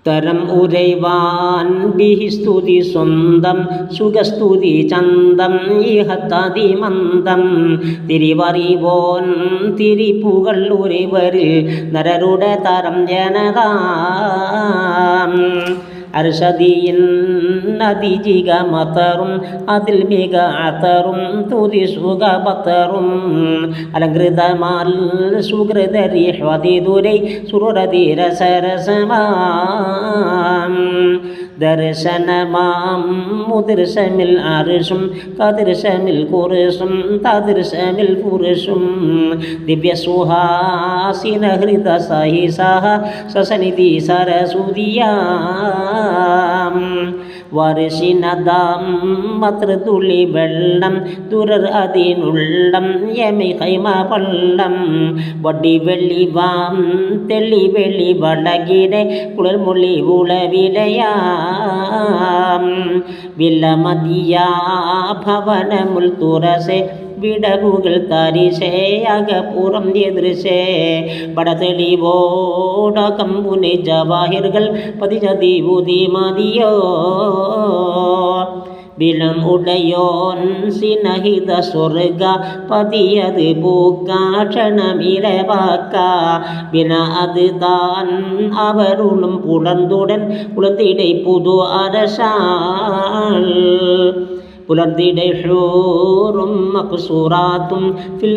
തരം ഉരൈവാൻ ബിഹിസ്തുതി സ്വന്തം സുഖസ്തുതി ചന്തം ഇഹത്തതി മന്ദം തിരിവറിവോൻ തിരിപ്പുകൾ ഉരവരിൽ നരരുടെ തരം ജനത അർഷദിയിൻ നദിജിക മതറും അതിൽ മിക അത്തറും തുതി സുഖപത്തറും അലങ്കൃതമാൽ സുഹൃതരി ഹ്വതിദുരൈ സുരധീര സരസമാം ദർശനമാം മുദർശമിൽ അർഷും കദർശമിൽ കുർഷും തദർശമിൽ പുരുഷും ദിവ്യസുഹാസിന ഹൃദ സഹിസഹ സസനിധി സരസുതിയാം വർഷിനദാം മത്രതുള്ളി വെള്ളം ദുരർ അതിനുള്ളം യമി ഹൈമ പള്ളം വടി വെള്ളി വാം തെള്ളി വെള്ളി വളകിടെ കുളർമൊഴി ഉളവിലയാം വിലമതിയാ ഭവനമുൽ തുറസെ വിടവുകൾ തരിശേ അകപ്പുറം എതിർശേ പടതെളിവോട കമ്പുനെ ജവാഹിറുകൾ പതിജതി ഊതി മതിയോ വിളം ഉടയോൻ സിനഹിത സ്വർഗ പതിയത് പൂക്കാക്ഷണമിരവാക്ക വിന അത് താൻ അവരുളും പുലർന്നുടൻ പുലർത്തിടை പുതു അരശാൾ പുലർത്തിടை ഹൂറും മക്സൂറാത്തും ഫിൽ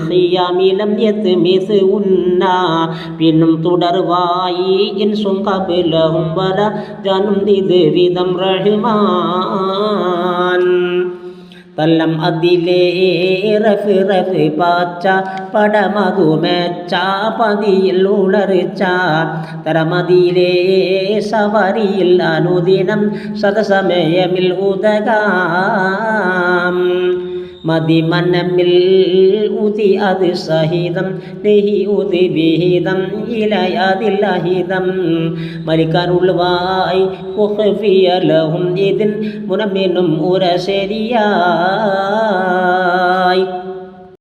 ഖിയാമിലം യത്മിസ് ഉന്ന പിന്നും തുടർവായി ഇൻസും ഖബലഹും വല ജാനും ഇത് വിധം റഹ്മാൻ തല്ലം അതിലേ റഫ് റഫ് പാച്ച പടമകുമെച്ച പതിയിൽ ഉളറിച്ച തരമതിയിലേ സവരിയിൽ അനുദിനം സദസമയമിൽ ഉദകാം മതിമനമിൽ ഉതി അത് സഹിതം നെഹി ഉതി വിഹിതം ഇലയതിലഹിതം മലിക്കാനുള്ളവായി ലഹും ഇതിൻ മുനമിനും ഉര ശരിയായി